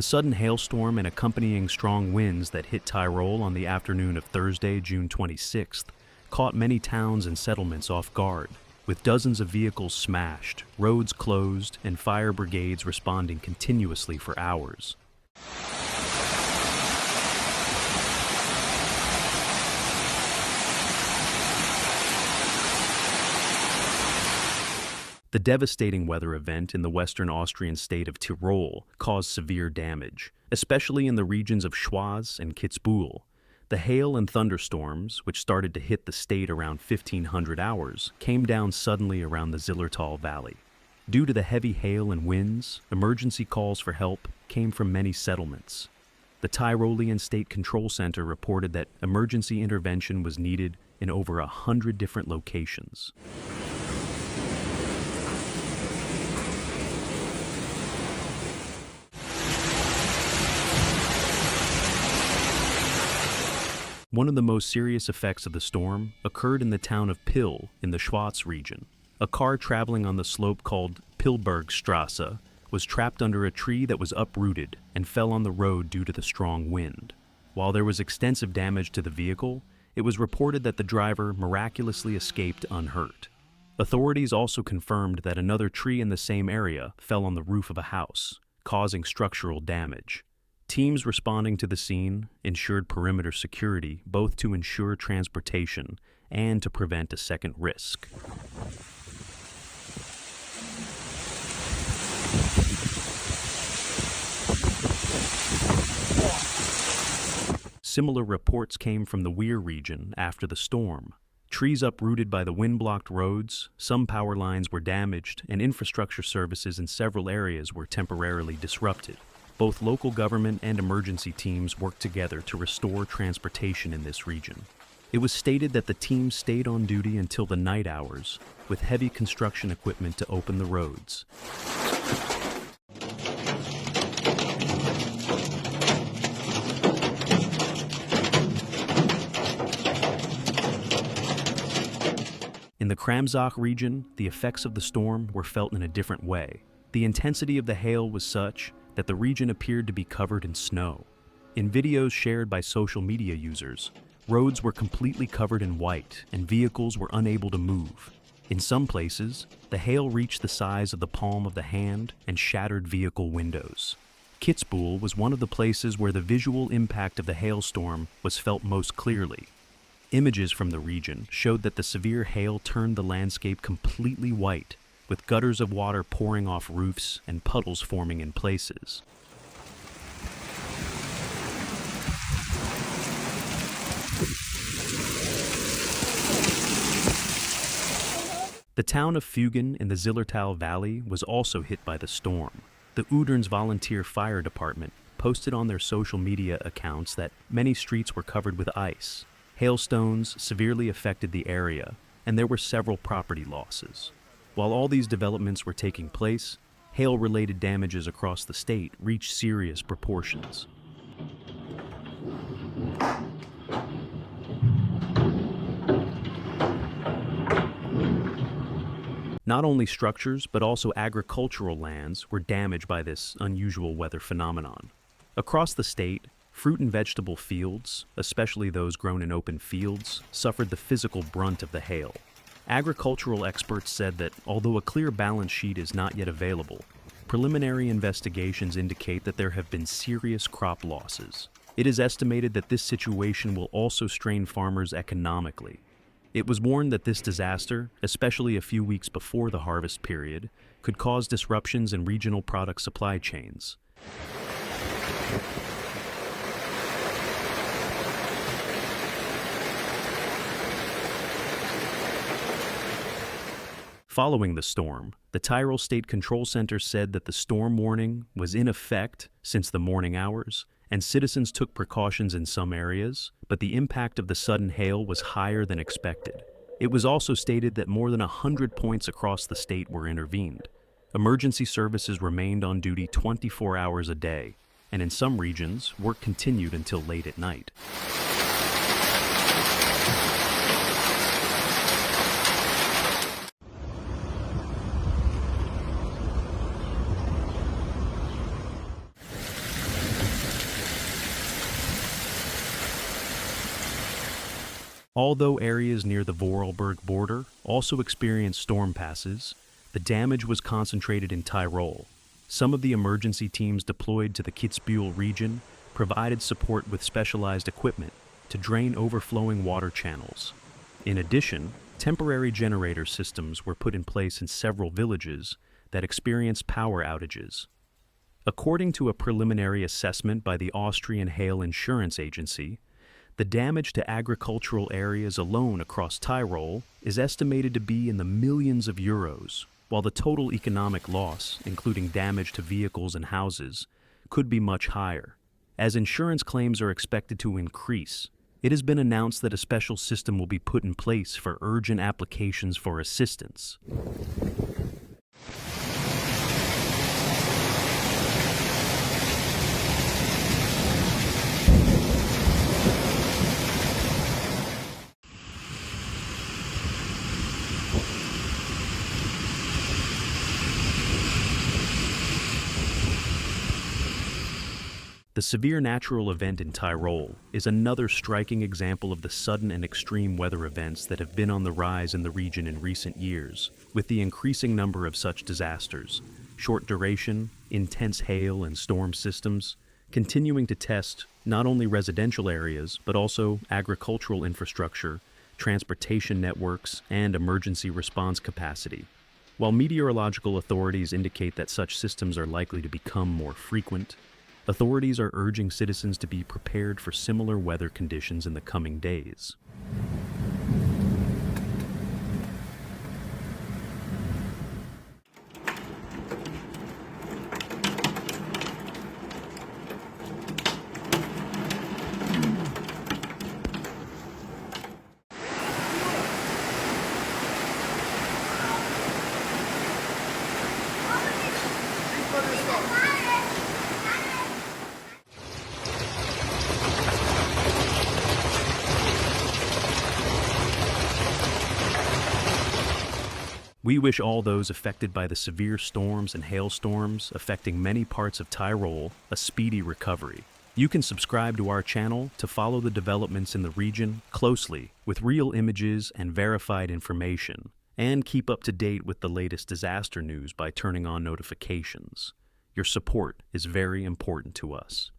The sudden hailstorm and accompanying strong winds that hit Tyrol on the afternoon of Thursday, June 26th, caught many towns and settlements off guard, with dozens of vehicles smashed, roads closed, and fire brigades responding continuously for hours. The devastating weather event in the western Austrian state of Tyrol caused severe damage, especially in the regions of Schwaz and Kitzbühel. The hail and thunderstorms, which started to hit the state around 1500 hours, came down suddenly around the Zillertal valley. Due to the heavy hail and winds, emergency calls for help came from many settlements. The Tyrolean State Control Center reported that emergency intervention was needed in over 100 different locations. One of the most serious effects of the storm occurred in the town of Pyl in the Schwaz region. A car traveling on the slope called Pilbergstrasse was trapped under a tree that was uprooted and fell on the road due to the strong wind. While there was extensive damage to the vehicle, it was reported that the driver miraculously escaped unhurt. Authorities also confirmed that another tree in the same area fell on the roof of a house, causing structural damage. Teams responding to the scene ensured perimeter security, both to ensure transportation and to prevent a second risk. Similar reports came from the Weer region after the storm. Trees uprooted by the wind-blocked roads, some power lines were damaged, and infrastructure services in several areas were temporarily disrupted. Both local government and emergency teams worked together to restore transportation in this region. It was stated that the team stayed on duty until the night hours, with heavy construction equipment to open the roads. In the Kramsach region, the effects of the storm were felt in a different way. The intensity of the hail was such that the region appeared to be covered in snow. In videos shared by social media users, roads were completely covered in white and vehicles were unable to move. In some places, the hail reached the size of the palm of the hand and shattered vehicle windows. Kitzbühel was one of the places where the visual impact of the hailstorm was felt most clearly. Images from the region showed that the severe hail turned the landscape completely white, with gutters of water pouring off roofs and puddles forming in places. The town of Fügen in the Zillertal Valley was also hit by the storm. The Uderns Volunteer Fire Department posted on their social media accounts that many streets were covered with ice. Hailstones severely affected the area, and there were several property losses. While all these developments were taking place, hail-related damages across the state reached serious proportions. Not only structures, but also agricultural lands were damaged by this unusual weather phenomenon. Across the state, fruit and vegetable fields, especially those grown in open fields, suffered the physical brunt of the hail. Agricultural experts said that although a clear balance sheet is not yet available, preliminary investigations indicate that there have been serious crop losses. It is estimated that this situation will also strain farmers economically. It was warned that this disaster, especially a few weeks before the harvest period, could cause disruptions in regional product supply chains. Following the storm, the Tyrol State Control Center said that the storm warning was in effect since the morning hours, and citizens took precautions in some areas, but the impact of the sudden hail was higher than expected. It was also stated that more than 100 points across the state were intervened. Emergency services remained on duty 24 hours a day, and in some regions, work continued until late at night. Although areas near the Vorarlberg border also experienced storm passes, the damage was concentrated in Tyrol. Some of the emergency teams deployed to the Kitzbühel region provided support with specialized equipment to drain overflowing water channels. In addition, temporary generator systems were put in place in several villages that experienced power outages. According to a preliminary assessment by the Austrian Hail Insurance Agency, the damage to agricultural areas alone across Tyrol is estimated to be in the millions of euros, while the total economic loss, including damage to vehicles and houses, could be much higher. As insurance claims are expected to increase, it has been announced that a special system will be put in place for urgent applications for assistance. The severe natural event in Tyrol is another striking example of the sudden and extreme weather events that have been on the rise in the region in recent years, with the increasing number of such disasters, short duration, intense hail and storm systems, continuing to test not only residential areas but also agricultural infrastructure, transportation networks, and emergency response capacity. While meteorological authorities indicate that such systems are likely to become more frequent, authorities are urging citizens to be prepared for similar weather conditions in the coming days. We wish all those affected by the severe storms and hailstorms affecting many parts of Tyrol a speedy recovery. You can subscribe to our channel to follow the developments in the region closely with real images and verified information, and keep up to date with the latest disaster news by turning on notifications. Your support is very important to us.